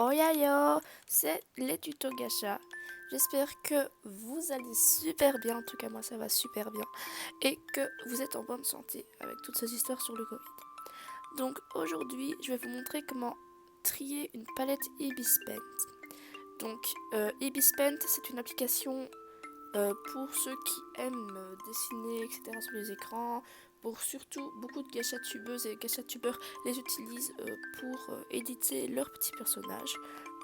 Oyayo, c'est les tutos gacha. J'espère que vous allez super bien, en tout cas moi ça va super bien, et que vous êtes en bonne santé avec toutes ces histoires sur le Covid. Donc aujourd'hui, je vais vous montrer comment trier une palette Ibispaint. Donc Ibispaint, c'est une application pour ceux qui aiment dessiner, etc. sur les écrans. Pour surtout, beaucoup de gachatubeuses et gachatubeurs les utilisent pour éditer leurs petits personnages.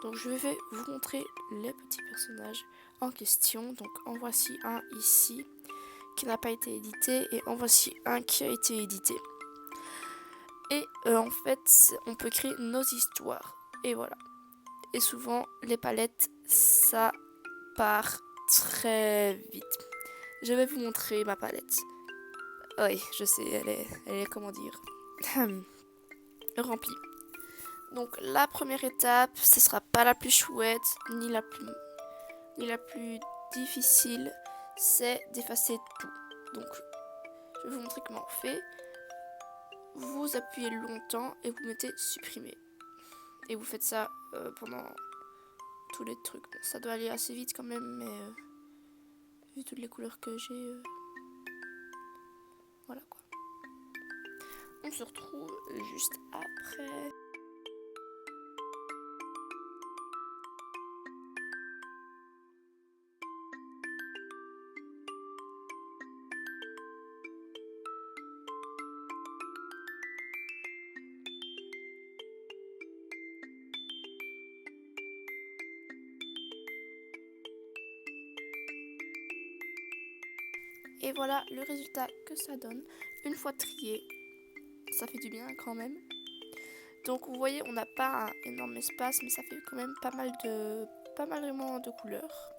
Donc je vais vous montrer les petits personnages en question. Donc en voici un ici qui n'a pas été édité et en voici un qui a été édité. Et en fait, on peut créer nos histoires. Et voilà. Et souvent, les palettes, ça part très vite. Je vais vous montrer ma palette. Oui, je sais, elle est comment dire, remplie. Donc la première étape, ce sera pas la plus chouette, ni la plus difficile, c'est d'effacer tout. Donc je vais vous montrer comment on fait. Vous appuyez longtemps et vous mettez supprimer. Et vous faites ça pendant tous les trucs. Bon, ça doit aller assez vite quand même, mais vu toutes les couleurs que j'ai, voilà quoi. On se retrouve juste après. Et voilà le résultat que ça donne. Une fois trié, ça fait du bien quand même. Donc vous voyez, on n'a pas un énorme espace, mais ça fait quand même pas mal vraiment de couleurs.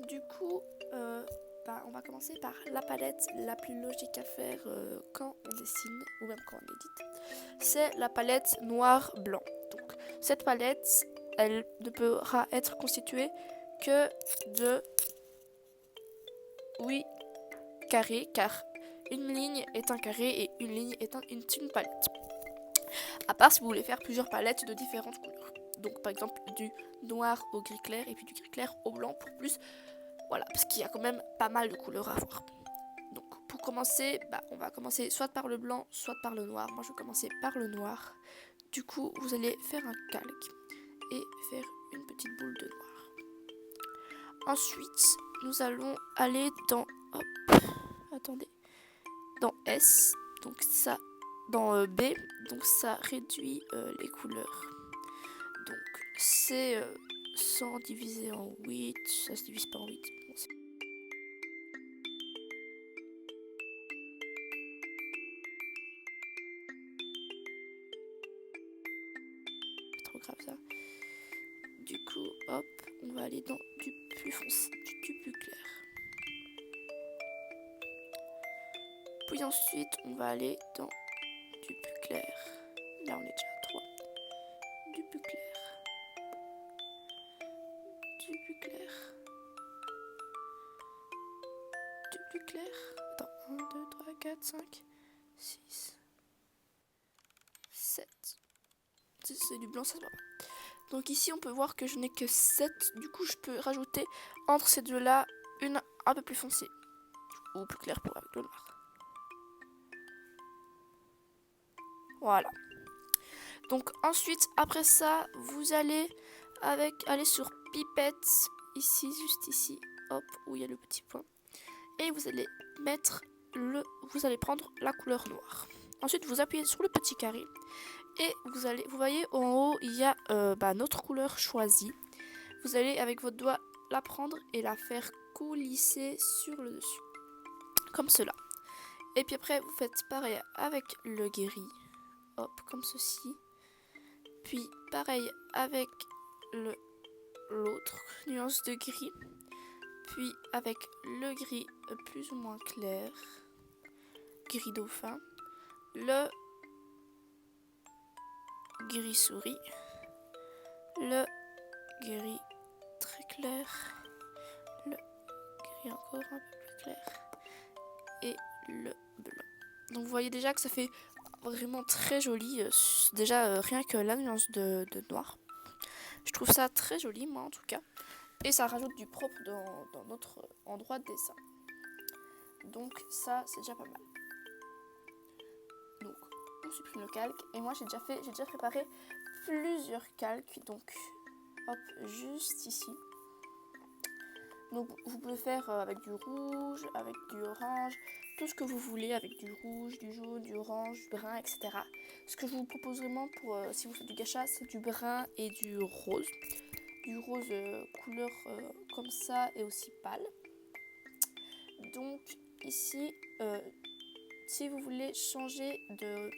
Du coup, on va commencer par la palette la plus logique à faire quand on dessine ou même quand on édite. C'est la palette noir-blanc. Donc cette palette, elle ne pourra être constituée que de 8 carrés, car une ligne est un carré et une ligne est une palette. À part si vous voulez faire plusieurs palettes de différentes couleurs. Donc par exemple du noir au gris clair et puis du gris clair au blanc pour plus. Voilà, parce qu'il y a quand même pas mal de couleurs à voir. Donc pour commencer, on va commencer soit par le blanc, soit par le noir. Moi je vais commencer par le noir. Du coup, vous allez faire un calque et faire une petite boule de noir. Ensuite, nous allons aller dans... Hop, attendez. Dans S, donc ça... Dans B, donc ça réduit les couleurs. Donc c'est 100 divisé en 8, ça se divise pas en 8. Bon, c'est pas trop grave ça. Du coup, hop, on va aller dans du plus foncé, du plus clair. Puis ensuite, on va aller dans du plus clair. Là, on est déjà à 3. Du plus clair. Du plus clair. Du plus clair. Attends, 1, 2, 3, 4, 5, 6, 7. C'est du blanc, ça se voit pas. Donc ici, on peut voir que je n'ai que 7. Du coup, je peux rajouter entre ces deux-là une un peu plus foncée. Ou plus claire pour avec le noir. Voilà. Donc ensuite, après ça, vous allez aller sur pipette, ici, juste ici, hop, où il y a le petit point. Et vous allez prendre la couleur noire. Ensuite, vous appuyez sur le petit carré. Et vous voyez en haut, il y a notre couleur choisie. Vous allez avec votre doigt la prendre et la faire coulisser sur le dessus. Comme cela. Et puis après, vous faites pareil avec le gris. Hop, comme ceci. Puis pareil avec l'autre nuance de gris. Puis avec le gris plus ou moins clair. Gris dauphin. Le gris souris. Le gris très clair. Le gris encore un peu plus clair. Et le blanc. Donc vous voyez déjà que ça fait vraiment très joli. Déjà rien que la nuance de noir. Je trouve ça très joli, moi en tout cas. Et ça rajoute du propre dans notre endroit de dessin. Donc ça, c'est déjà pas mal. Donc, on supprime le calque. Et moi, j'ai déjà préparé plusieurs calques. Donc, hop, juste ici. Donc, vous pouvez faire avec du rouge, avec du orange, tout ce que vous voulez, avec du rouge, du jaune, du orange, du brun, etc. Ce que je vous propose vraiment pour si vous faites du gacha, c'est du brun et du rose. Du rose couleur comme ça et aussi pâle. Donc, ici, si vous voulez changer de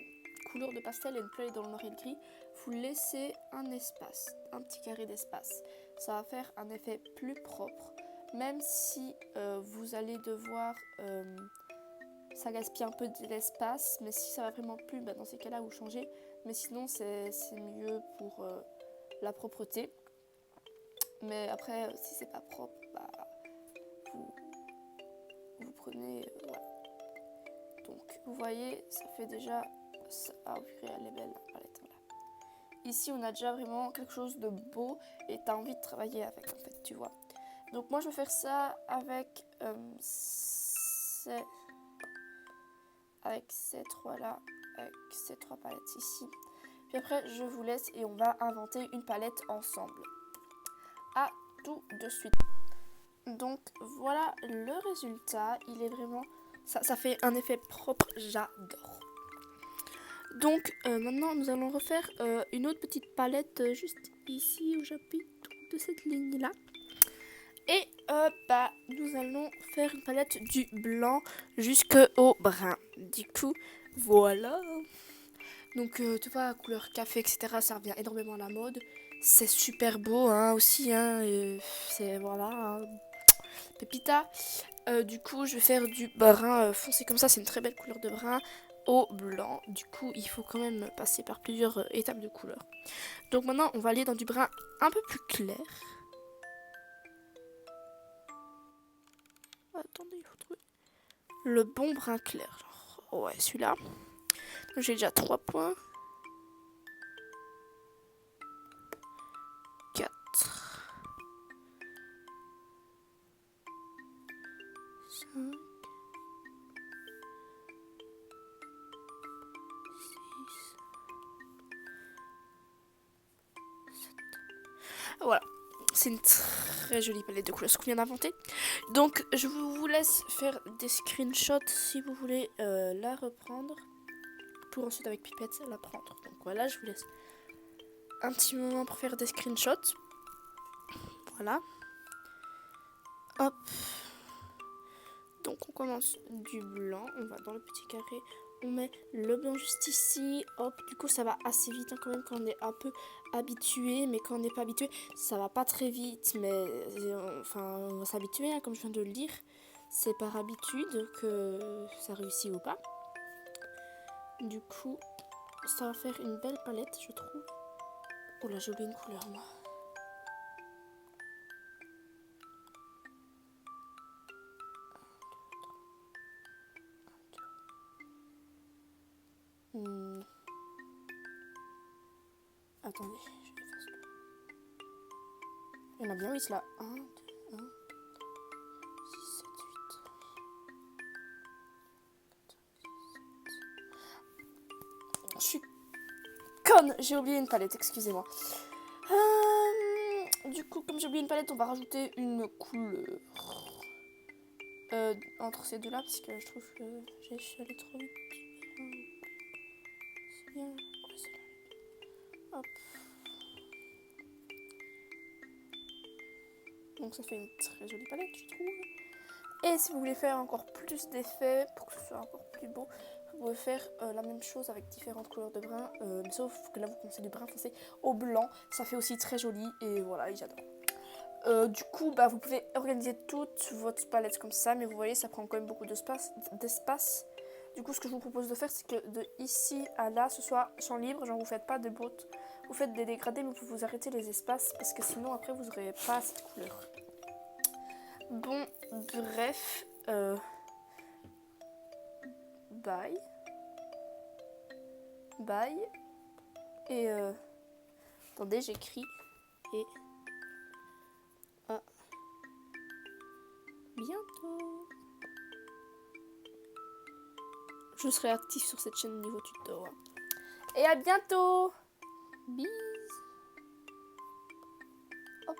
couleur de pastel et ne plus aller dans le noir et le gris, vous laissez un espace, un petit carré d'espace. Ça va faire un effet plus propre, même si vous allez devoir, ça gaspille un peu de l'espace, mais si ça va vraiment plus, bah dans ces cas-là, vous changez. Mais sinon, c'est mieux pour la propreté. Mais après, si c'est pas propre, bah, vous prenez, voilà. Donc, vous voyez, ça fait déjà, ah oui, elle est belle la palette, voilà. Ici, on a déjà vraiment quelque chose de beau et tu as envie de travailler avec, en fait, tu vois. Donc, moi, je vais faire ça avec ces trois-là, avec ces trois palettes ici. Puis après, je vous laisse et on va inventer une palette ensemble. À tout de suite. Donc, voilà le résultat. Il est vraiment... Ça fait un effet propre, j'adore. Donc maintenant nous allons refaire une autre petite palette juste ici au chapitre de cette ligne là. Et nous allons faire une palette du blanc jusqu'au brun. Du coup voilà. Donc tu vois, couleur café etc, ça revient énormément à la mode. C'est super beau hein, aussi hein, c'est voilà hein, pépita. Du coup, je vais faire du brun foncé comme ça. C'est une très belle couleur de brun au blanc. Du coup, il faut quand même passer par plusieurs étapes de couleur. Donc maintenant, on va aller dans du brun un peu plus clair. Attendez, il faut trouver le bon brun clair. Genre, ouais, celui-là. J'ai déjà 3 points. 4. 5. 6. Voilà. C'est une très jolie palette de couleurs ce qu'on vient d'inventer. Donc je vous laisse faire des screenshots si vous voulez la reprendre. Pour ensuite avec pipette la prendre. Donc voilà, je vous laisse un petit moment pour faire des screenshots. Voilà. Hop. Donc on commence du blanc. On va dans le petit carré. On met le blanc juste ici. Hop. Du coup ça va assez vite hein, quand même quand on est un peu habitué. Mais quand on n'est pas habitué, ça va pas très vite. Mais enfin on va s'habituer hein, comme je viens de le dire. C'est par habitude que ça réussit ou pas. Du coup ça va faire une belle palette je trouve. Oh là j'ai oublié une couleur moi. Attendez, je vais faire ça. Il y en a bien 8 là. 1, 2, 1, 6, 7, 8. Je suis conne, j'ai oublié une palette, excusez-moi. Du coup, comme j'ai oublié une palette, on va rajouter une couleur entre ces deux là parce que je trouve que je suis allée trop vite. C'est bien. Ouais, c'est là. Hop. Donc ça fait une très jolie palette, je trouve. Et si vous voulez faire encore plus d'effets pour que ce soit encore plus beau, vous pouvez faire la même chose avec différentes couleurs de brun, sauf que là vous commencez du brun foncé au blanc, ça fait aussi très joli et voilà, j'adore. Du coup, vous pouvez organiser toute votre palette comme ça, mais vous voyez, ça prend quand même beaucoup d'espace. Du coup, ce que je vous propose de faire, c'est que de ici à là, ce soit champ libre, genre vous faites pas de bottes, vous faites des dégradés, mais vous arrêtez les espaces, parce que sinon après vous n'aurez pas cette couleur. Bon, bref, bye. Bye. Et attendez, j'écris. et à bientôt. Je serai actif sur cette chaîne niveau tuto. Hein. Et à bientôt. Bisous. Hop.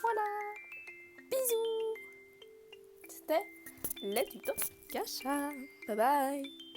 Voilà. Bisous. C'était les tutos Gacha. Bye bye.